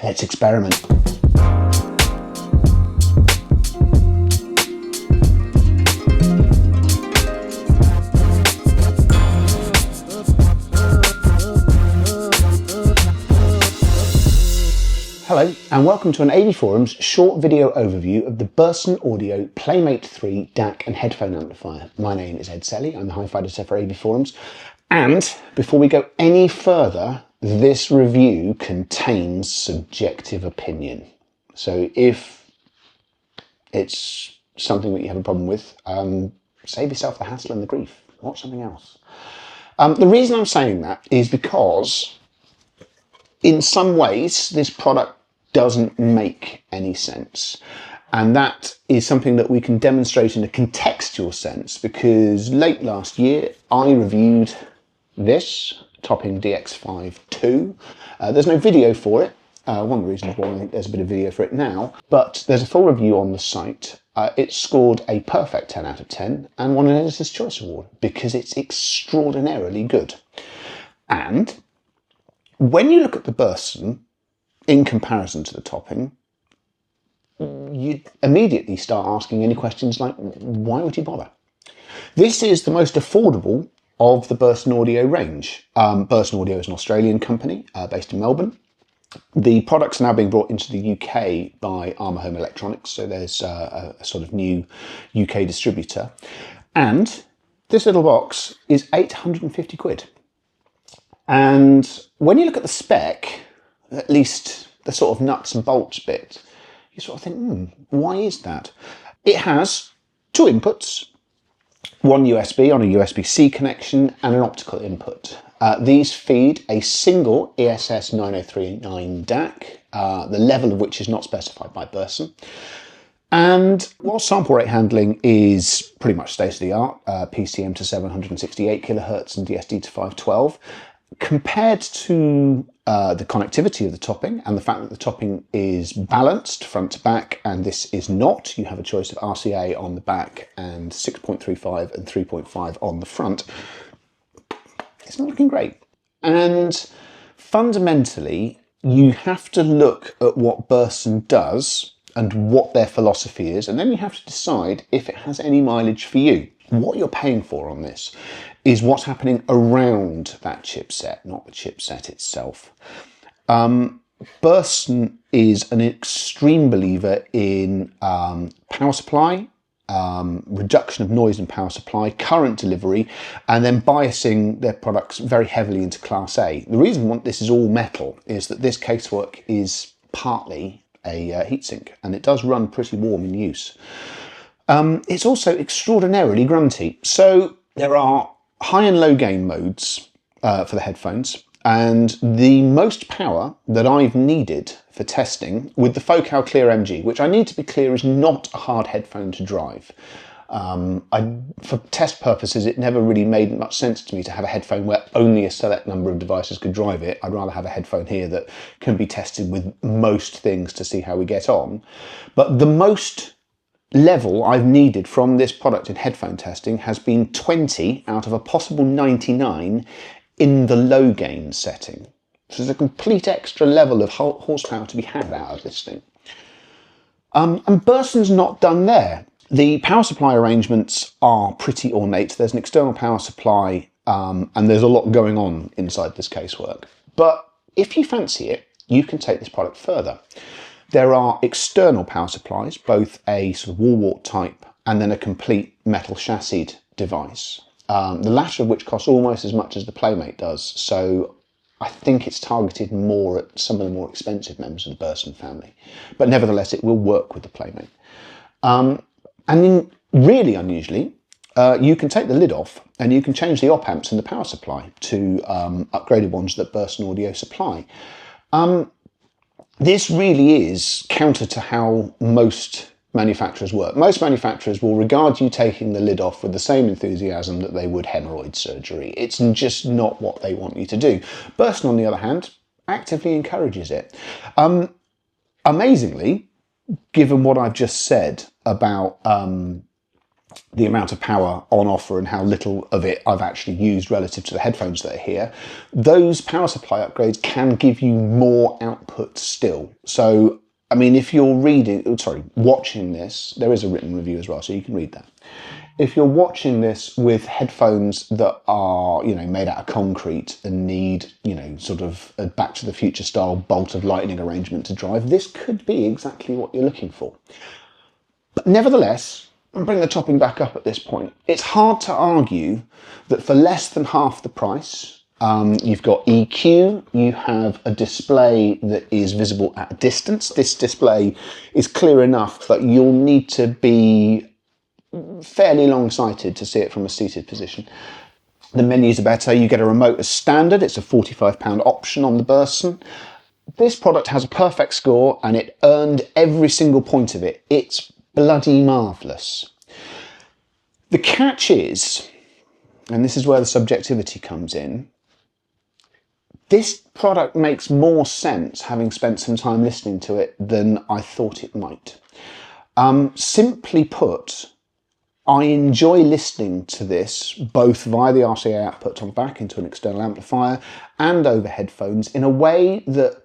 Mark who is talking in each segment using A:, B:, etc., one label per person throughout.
A: Let's experiment. Hello and welcome to an AVForums short video overview of the Burson Audio Playmate 3 DAC and headphone amplifier. My name is Ed Selly, I'm the hi-fi editor for AVForums, and before we go any further, this review contains subjective opinion. So if it's something that you have a problem with, save yourself the hassle and the grief. Watch something else. The reason I'm saying that is because in some ways this product doesn't make any sense. And that is something that we can demonstrate in a contextual sense, because late last year I reviewed this Topping DX5 II. There's no video for it. One of the reasons why I think there's a bit of video for it now, but there's a full review on the site. It scored a perfect 10 out of 10 and won an Editor's Choice Award because it's extraordinarily good. And when you look at the Burson in comparison to the Topping, you immediately start asking any questions like, why would you bother? This is the most affordable of the Burson Audio range. Burson Audio is an Australian company based in Melbourne. The products are now being brought into the UK by Armour Home Electronics, so there's a sort of new UK distributor. And this little box is 850 quid. And when you look at the spec, at least the sort of nuts and bolts bit, you sort of think, why is that? It has two inputs, one USB on a USB-C connection and an optical input. These feed a single ESS 9039 DAC, the level of which is not specified by Burson. And while sample rate handling is pretty much state-of-the-art, PCM to 768 kHz and DSD to 512, compared to the connectivity of the Topping and the fact that the Topping is balanced front to back and this is not, you have a choice of RCA on the back and 6.35 and 3.5 on the front, it's not looking great. And fundamentally, you have to look at what Burson does and what their philosophy is, and then you have to decide if it has any mileage for you. What you're paying for on this is what's happening around that chipset, not the chipset itself. Burson is an extreme believer in power supply, reduction of noise and power supply, current delivery, and then biasing their products very heavily into Class A. The reason this is all metal is that this casework is partly a heatsink, and it does run pretty warm in use. It's also extraordinarily grunty. So there are high and low gain modes for the headphones, and the most power that I've needed for testing with the Focal Clear MG, which I need to be clear is not a hard headphone to drive. For test purposes, it never really made much sense to me to have a headphone where only a select number of devices could drive it. I'd rather have a headphone here that can be tested with most things to see how we get on. But the most level I've needed from this product in headphone testing has been 20 out of a possible 99 in the low gain setting. So there's a complete extra level of horsepower to be had out of this thing. And Burson's not done there. The power supply arrangements are pretty ornate. There's an external power supply and there's a lot going on inside this casework. But if you fancy it, you can take this product further. There are external power supplies, both a sort of wall wart type and then a complete metal chassis device. The latter of which costs almost as much as the Playmate does. So I think it's targeted more at some of the more expensive members of the Burson family. But nevertheless, it will work with the Playmate. And then really unusually, you can take the lid off and you can change the op amps and the power supply to upgraded ones that Burson Audio supply. This really is counter to how most manufacturers work. Most manufacturers will regard you taking the lid off with the same enthusiasm that they would hemorrhoid surgery. It's just not what they want you to do. Burson, on the other hand, actively encourages it. Amazingly, given what I've just said about the amount of power on offer and how little of it I've actually used relative to the headphones that are here, those power supply upgrades can give you more output still. So, I mean, if you're watching this, there is a written review as well, so you can read that. If you're watching this with headphones that are, made out of concrete and need, sort of a Back to the Future style bolt of lightning arrangement to drive, this could be exactly what you're looking for. But nevertheless, I'm bringing the topping back up at this point. It's hard to argue that for less than half the price, you've got EQ, you have a display that is visible at a distance. This display is clear enough, but you'll need to be fairly long-sighted to see it from a seated position. The menus are better. You get a remote as standard. It's a £45 option on the Burson. This product has a perfect score and it earned every single point of it. It's bloody marvellous. The catch is, and this is where the subjectivity comes in, this product makes more sense having spent some time listening to it than I thought it might. Simply put, I enjoy listening to this both via the RCA output on back into an external amplifier and over headphones in a way that,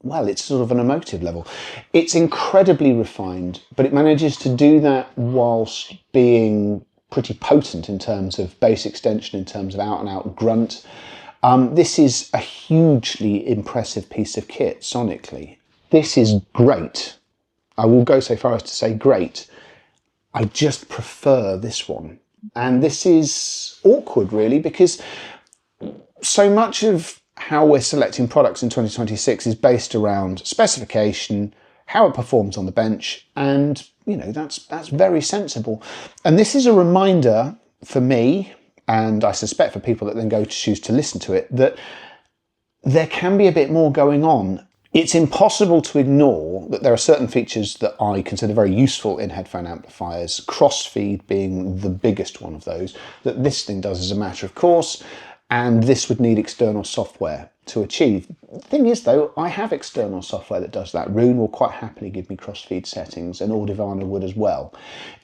A: well, it's sort of an emotive level. It's incredibly refined, but it manages to do that whilst being pretty potent in terms of bass extension, in terms of out-and-out grunt. This is a hugely impressive piece of kit sonically. This is great. I will go so far as to say great. I just prefer this one. And this is awkward, really, because so much of how we're selecting products in 2026 is based around specification, how it performs on the bench, and that's very sensible. And this is a reminder for me, and I suspect for people that then go to choose to listen to it, that there can be a bit more going on. It's impossible to ignore that there are certain features that I consider very useful in headphone amplifiers, crossfeed being the biggest one of those, that this thing does as a matter of course, and this would need external software to achieve. The thing is though, I have external software that does that. Roon will quite happily give me crossfeed settings, and Audivana would as well.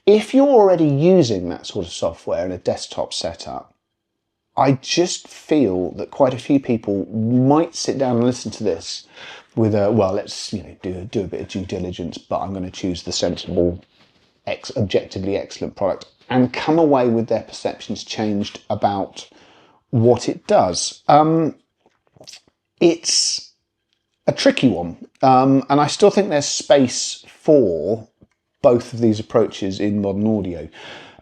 A: If you're already using that sort of software in a desktop setup, I just feel that quite a few people might sit down and listen to this with a, well, let's do a bit of due diligence, but I'm going to choose the sensible, objectively excellent product, and come away with their perceptions changed about what it does. It's a tricky one, and I still think there's space for both of these approaches in modern audio.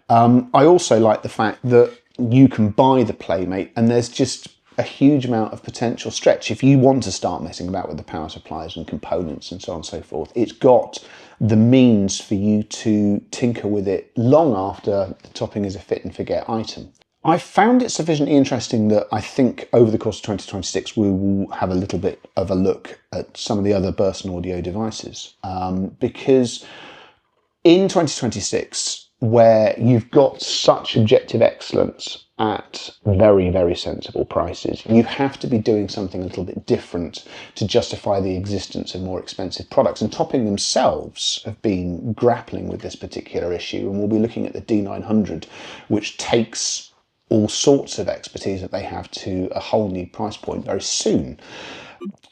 A: I also like the fact that you can buy the Playmate and there's just a huge amount of potential stretch. If you want to start messing about with the power supplies and components and so on and so forth, it's got the means for you to tinker with it long after the topping is a fit and forget item. I found it sufficiently interesting that I think over the course of 2026 we will have a little bit of a look at some of the other Burson audio devices, because in 2026, where you've got such objective excellence at very, very sensible prices, you have to be doing something a little bit different to justify the existence of more expensive products. And Topping themselves have been grappling with this particular issue, and we'll be looking at the D900, which takes all sorts of expertise that they have to a whole new price point very soon.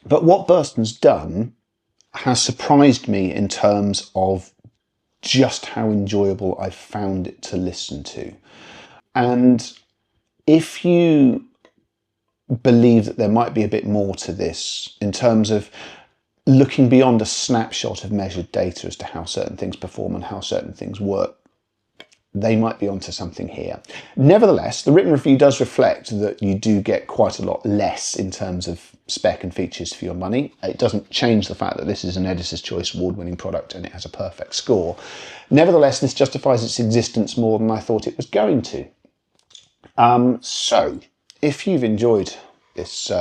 A: But what Burson's done has surprised me in terms of just how enjoyable I've found it to listen to. And if you believe that there might be a bit more to this in terms of looking beyond a snapshot of measured data as to how certain things perform and how certain things work, they might be onto something here. Nevertheless, the written review does reflect that you do get quite a lot less in terms of spec and features for your money. It doesn't change the fact that this is an Editor's Choice award-winning product and it has a perfect score. Nevertheless, this justifies its existence more than I thought it was going to. So, if you've enjoyed this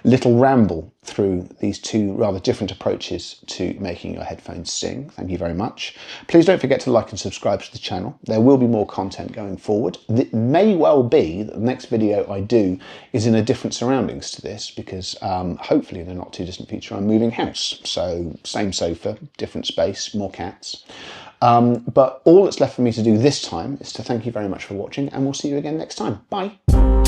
A: little ramble through these two rather different approaches to making your headphones sing, thank you very much. Please don't forget to like and subscribe to the channel. There will be more content going forward. It may well be that the next video I do is in a different surroundings to this, because hopefully in a not too distant future I'm moving house. So same sofa, different space, more cats. But all that's left for me to do this time is to thank you very much for watching, and we'll see you again next time. Bye.